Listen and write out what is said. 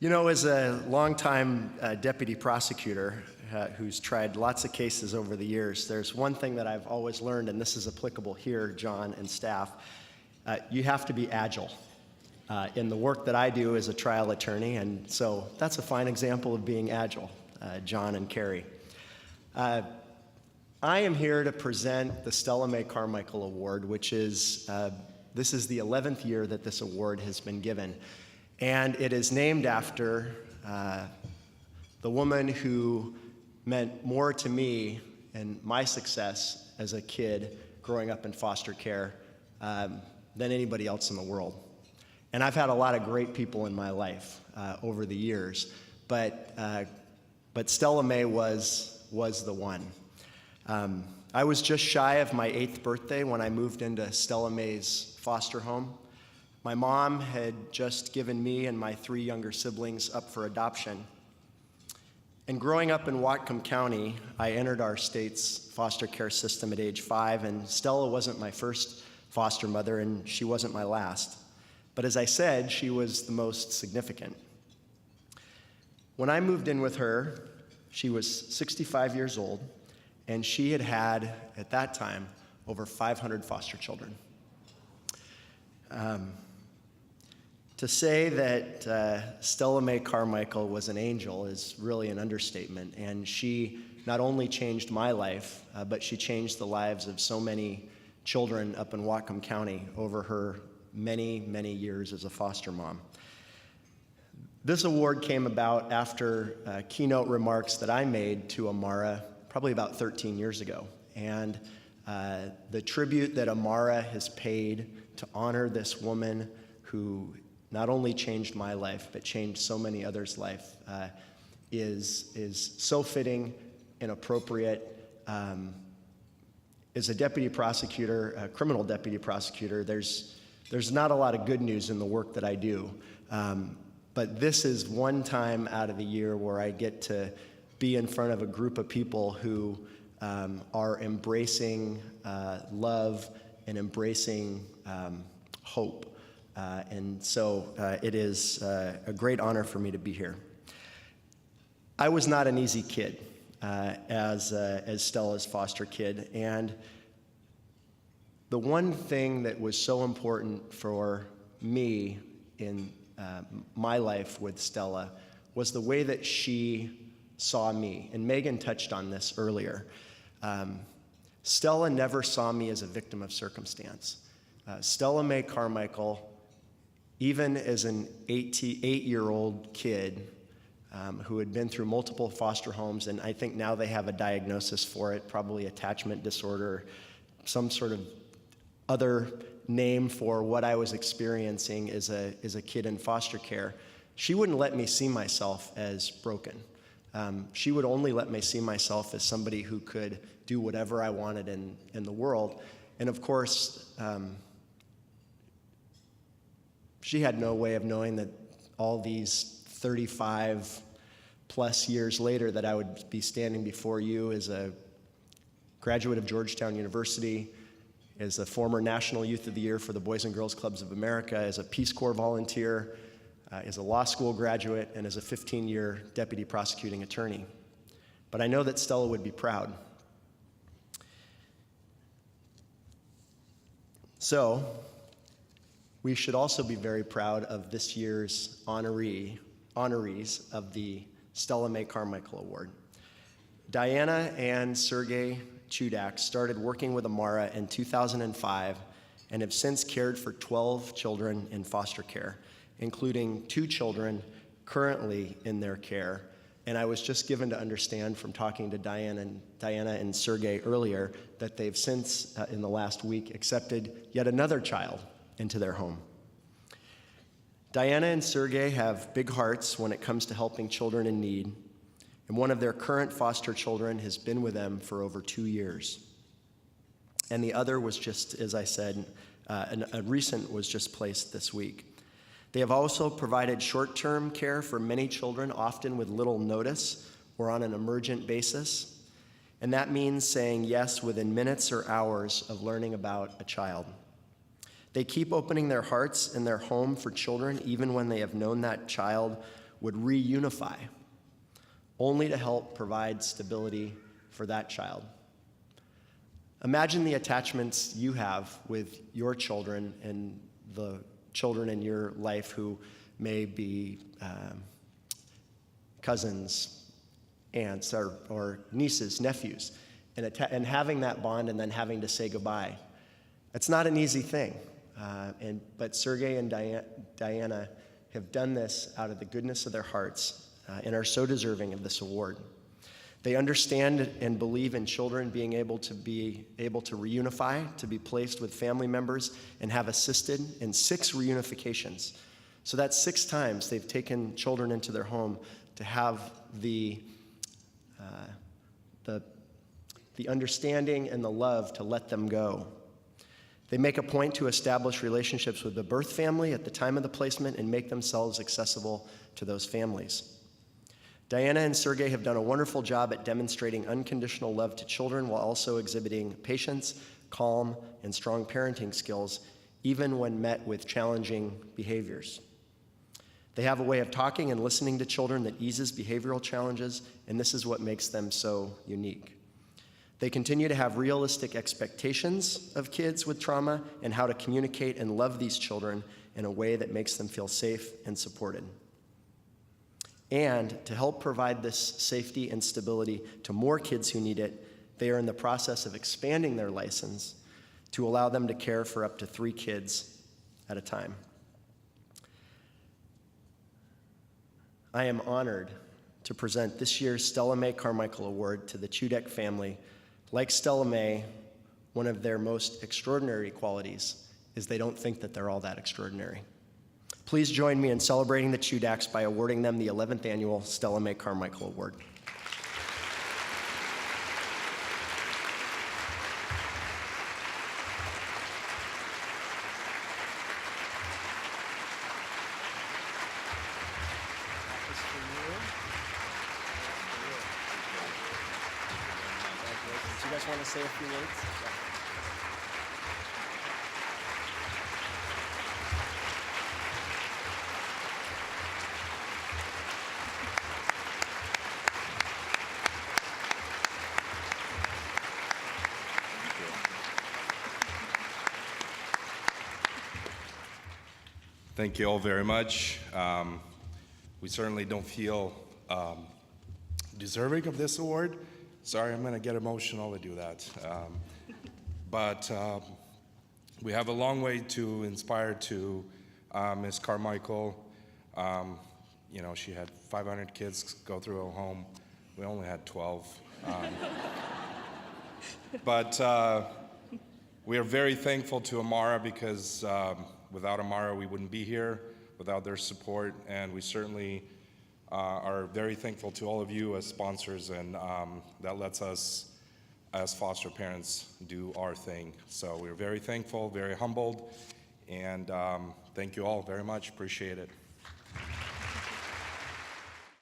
You know, as a longtime deputy prosecutor who's tried lots of cases over the years, there's one thing that I've always learned, and this is applicable here, John and staff. You have to be agile in the work that I do as a trial attorney, and so that's a fine example of being agile, John and Carrie. I am here to present the Stella Mae Carmichael Award, which is, this is the 11th year that this award has been given. And it is named after the woman who meant more to me and my success as a kid growing up in foster care than anybody else in the world. And I've had a lot of great people in my life over the years, but Stella Mae was the one. I was just shy of my 8th birthday when I moved into Stella Mae's foster home. My mom had just given me and my 3 younger siblings up for adoption. And growing up in Whatcom County, I entered our state's foster care system at age 5, and Stella wasn't my first foster mother, and she wasn't my last. But as I said, she was the most significant. When I moved in with her, she was 65 years old, and she had had, at that time, over 500 foster children. To say that Stella Mae Carmichael was an angel is really an understatement, and she not only changed my life, but she changed the lives of so many children up in Whatcom County over her many, many years as a foster mom. This award came about after keynote remarks that I made to Amara probably about 13 years ago, and the tribute that Amara has paid to honor this woman who not only changed my life, but changed so many others' life, is so fitting and appropriate. As a deputy prosecutor, a criminal deputy prosecutor, there's not a lot of good news in the work that I do. But this is one time out of the year where I get to be in front of a group of people who are embracing love and embracing hope. And so it is a great honor for me to be here. I was not an easy kid as Stella's foster kid, and the one thing that was so important for me in my life with Stella was the way that she saw me, and Megan touched on this earlier. Stella never saw me as a victim of circumstance. Stella Mae Carmichael, even as an 8-year-old kid who had been through multiple foster homes, and I think now they have a diagnosis for it, probably attachment disorder, some sort of other name for what I was experiencing as a kid in foster care, she wouldn't let me see myself as broken. She would only let me see myself as somebody who could do whatever I wanted in the world. And of course, she had no way of knowing that all these 35 plus years later that I would be standing before you as a graduate of Georgetown University, as a former National Youth of the Year for the Boys and Girls Clubs of America, as a Peace Corps volunteer, as a law school graduate, and as a 15-year deputy prosecuting attorney. But I know that Stella would be proud. So, we should also be very proud of this year's honorees of the Stella Mae Carmichael Award. Diana and Sergey Chudak started working with Amara in 2005 and have since cared for 12 children in foster care, including 2 children currently in their care. And I was just given to understand from talking to Diana and Sergey earlier that they've since, in the last week, accepted yet another child into their home. Diana and Sergey have big hearts when it comes to helping children in need, and one of their current foster children has been with them for over 2 years. And the other was just, as I said, a recent was just placed this week. They have also provided short-term care for many children, often with little notice or on an emergent basis. And that means saying yes within minutes or hours of learning about a child. They keep opening their hearts and their home for children even when they have known that child would reunify, only to help provide stability for that child. Imagine the attachments you have with your children and the children in your life who may be cousins, aunts, or nieces, nephews, and having that bond and then having to say goodbye. It's not an easy thing, but Sergey and Diana have done this out of the goodness of their hearts and are so deserving of this award. They understand and believe in children being able to reunify, to be placed with family members, and have assisted in 6 reunifications. So that's 6 times they've taken children into their home to have the understanding and the love to let them go. They make a point to establish relationships with the birth family at the time of the placement and make themselves accessible to those families. Diana and Sergey have done a wonderful job at demonstrating unconditional love to children while also exhibiting patience, calm, and strong parenting skills, even when met with challenging behaviors. They have a way of talking and listening to children that eases behavioral challenges, and this is what makes them so unique. They continue to have realistic expectations of kids with trauma and how to communicate and love these children in a way that makes them feel safe and supported. And to help provide this safety and stability to more kids who need it, they are in the process of expanding their license to allow them to care for up to 3 kids at a time. I am honored to present this year's Stella Mae Carmichael Award to the Chudak family. Like Stella Mae, one of their most extraordinary qualities is they don't think that they're all that extraordinary. Please join me in celebrating the Chudaks by awarding them the 11th annual Stella Mae Carmichael Award. Do you guys want to say a few words? Thank you all very much. We certainly don't feel deserving of this award. Sorry, I'm going to get emotional to do that. But we have a long way to inspire to Ms. Carmichael. You know, she had 500 kids go through her home. We only had 12. But we are very thankful to Amara because without Amara, we wouldn't be here, without their support, and we certainly are very thankful to all of you as sponsors, and that lets us, as foster parents, do our thing. So we're very thankful, very humbled, and thank you all very much. Appreciate it.